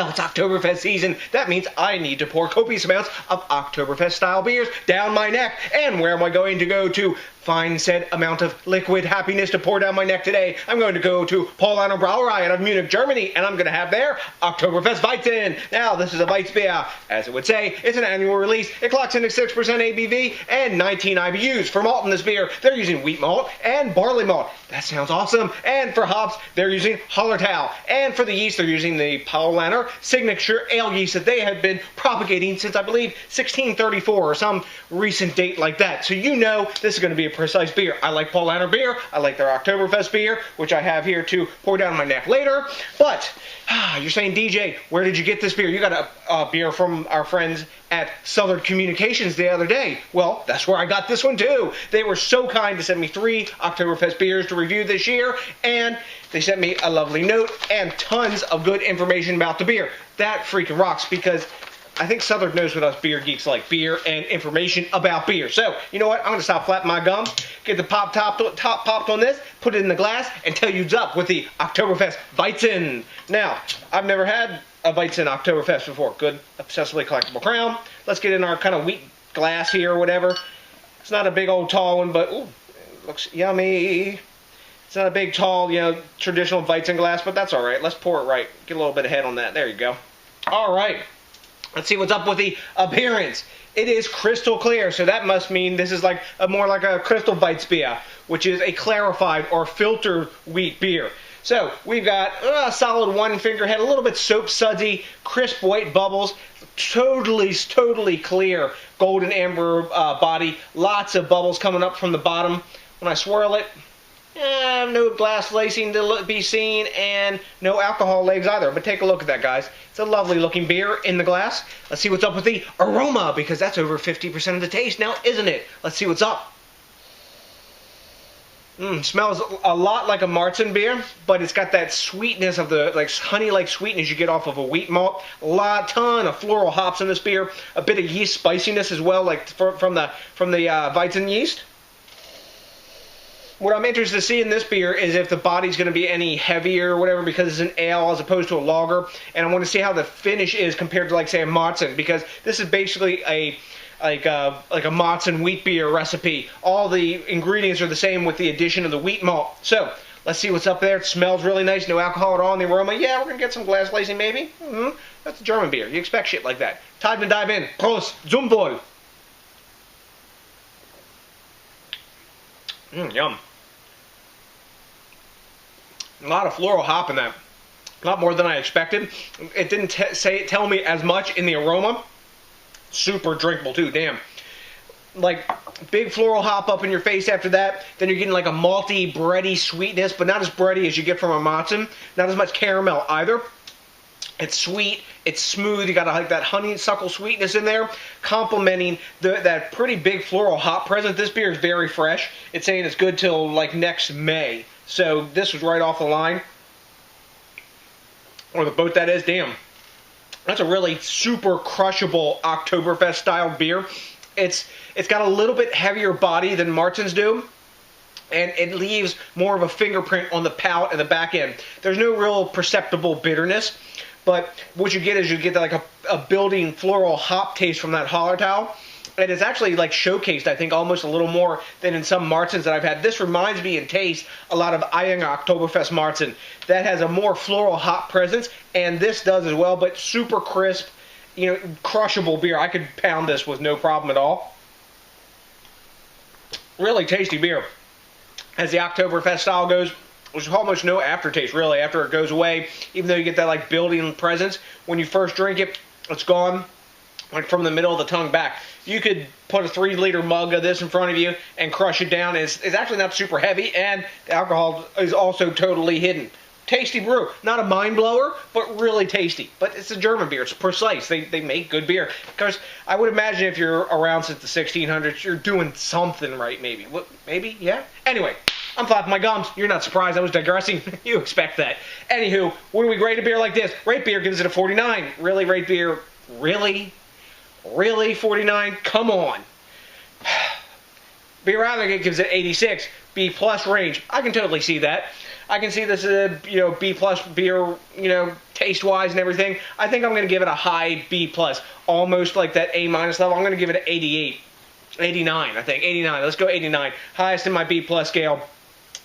Well, it's Oktoberfest season. That means I need to pour copious amounts of Oktoberfest style beers down my neck. And where am I going to go to find said amount of liquid happiness to pour down my neck today? I'm going to go to Paulaner Brauerei out of Munich, Germany, and I'm going to have their Oktoberfest Weizen. Now, this is a Weissbier. As it would say, it's an annual release. It clocks in at 6% ABV and 19 IBUs. For malt in this beer, they're using wheat malt and barley malt. That sounds awesome. And for hops, they're using Hallertau. And for the yeast, they're using the Paulaner signature ale yeast that they have been propagating since, I believe, 1634 or some recent date like that. So you know this is going to be a precise beer. I like Paulaner beer. I like their Oktoberfest beer, which I have here to pour down my neck later. But you're saying, DJ, where did you get this beer? You got a beer from our friends at Southern Communications the other day. Well, that's where I got this one too. They were so kind to send me 3 Oktoberfest beers to review this year, and they sent me a lovely note and tons of good information about the beer. That freaking rocks, because I think Southern knows what us beer geeks like, beer and information about beer. So, you know what? I'm going to stop flapping my gums, get the top popped on this, put it in the glass, and tell you up with the Oktoberfest Weizen. Now, I've never had a Weizen Oktoberfest before. Good, obsessively collectible crown. Let's get in our kind of wheat glass here or whatever. It's not a big old tall one, but ooh, it looks yummy. It's not a big, tall, you know, traditional Weizen glass, but that's all right. Let's pour it right. Get a little bit of head on that. There you go. All right. Let's see what's up with the appearance. It is crystal clear, so that must mean this is like more like a crystal Weissbier, which is a clarified or filtered wheat beer. So we've got a solid 1 finger head, a little bit soap sudsy, crisp white bubbles, totally clear golden amber body, lots of bubbles coming up from the bottom. When I swirl it, no glass lacing to be seen, and no alcohol legs either. But take a look at that, guys. It's a lovely looking beer in the glass. Let's see what's up with the aroma, because that's over 50% of the taste now, isn't it? Let's see what's up. Smells a lot like a Marzen beer, but it's got that sweetness of the honey-like sweetness you get off of a wheat malt. Ton of floral hops in this beer. A bit of yeast spiciness as well, like from the Weizen yeast. What I'm interested to see in this beer is if the body's going to be any heavier or whatever, because it's an ale as opposed to a lager, and I want to see how the finish is compared to, like, say, a Marzen, because this is basically a Marzen wheat beer recipe. All the ingredients are the same with the addition of the wheat malt. So let's see what's up there. It smells really nice. No alcohol at all in the aroma. Yeah, we're gonna get some glass lacing maybe. That's a German beer. You expect shit like that. Time to dive in. Prost, zum Wohl. Yum. A lot of floral hop in that. A lot more than I expected. It didn't tell me as much in the aroma. Super drinkable too, damn. Like, big floral hop up in your face after that. Then you're getting like a malty, bready sweetness, but not as bready as you get from a Marzen. Not as much caramel either. It's sweet, it's smooth, you got like that honeysuckle sweetness in there, complementing that pretty big floral hop present. This beer is very fresh. It's saying it's good till like next May. So this was right off the line. Or the boat, that is. Damn. That's a really super crushable Oktoberfest style beer. It's got a little bit heavier body than Marzens do, and it leaves more of a fingerprint on the palate and the back end. There's no real perceptible bitterness, but what you get is you get like a building floral hop taste from that Hallertau. And it's actually like showcased, I think, almost a little more than in some Marzens that I've had. This reminds me in taste a lot of Eyinger Oktoberfest Marzen. That has a more floral hop presence, and this does as well, but super crisp, you know, crushable beer. I could pound this with no problem at all. Really tasty beer. As the Oktoberfest style goes, there's almost no aftertaste, really, after it goes away. Even though you get that like building presence, when you first drink it, it's gone. Like from the middle of the tongue back. You could put a 3-liter mug of this in front of you and crush it down. It's actually not super heavy, and the alcohol is also totally hidden. Tasty brew. Not a mind blower, but really tasty. But it's a German beer. It's precise. They make good beer. Because I would imagine if you're around since the 1600s, you're doing something right, maybe. What? Maybe? Yeah? Anyway, I'm flapping my gums. You're not surprised I was digressing. You expect that. Anywho, when we rate a beer like this, Rate Beer gives it a 49. Really, Rate Beer? Really? Really, 49? Come on. Beer Advocate gives it 86. B plus range. I can totally see that. I can see this as a, B plus beer, taste-wise and everything, I think I'm going to give it a high B+, almost like that A- level. I'm going to give it an 88, 89, I think, 89. Let's go 89, highest in my B+ scale.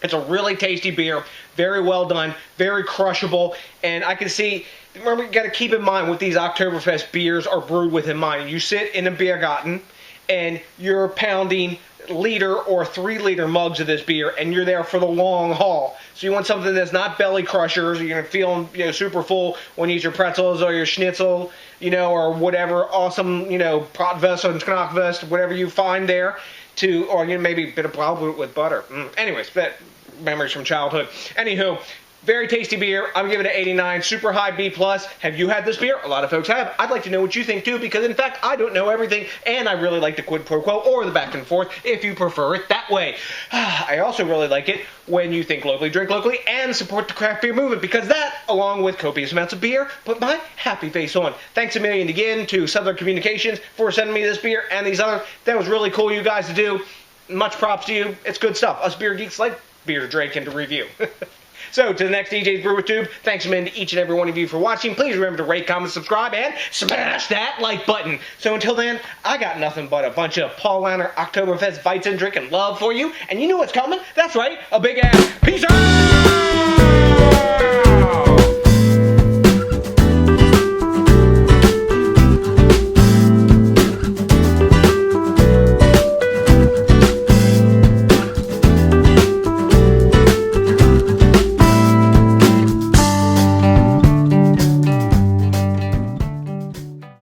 It's a really tasty beer, very well done, very crushable, and I can see, remember, you got to keep in mind what these Oktoberfest beers are brewed with in mind. You sit in a Biergarten, and you're pounding liter or 3-liter mugs of this beer, and you're there for the long haul. So you want something that's not belly crushers. You're gonna feel, you know, super full when you eat your pretzels or your schnitzel, you know, or whatever awesome, you know, bratwurst and knockwurst, whatever you find there. Or you know, maybe a bit of braubrot with butter. Anyways, that memories from childhood. Anywho. Very tasty beer. I'm giving it an 89. Super high B+. Have you had this beer? A lot of folks have. I'd like to know what you think too, because in fact, I don't know everything, and I really like the quid pro quo or the back and forth if you prefer it that way. I also really like it when you think locally, drink locally, and support the craft beer movement, because that, along with copious amounts of beer, put my happy face on. Thanks a million again to Southern Communications for sending me this beer and these others. That was really cool, you guys, to do. Much props to you. It's good stuff. Us beer geeks like beer to drink and to review. So, to the next DJs BrewTube, thanks again to each and every one of you for watching. Please remember to rate, comment, subscribe, and smash that like button. So until then, I got nothing but a bunch of Paulaner Oktoberfest Wiesn drinking love for you. And you know what's coming? That's right, a big ass peace out!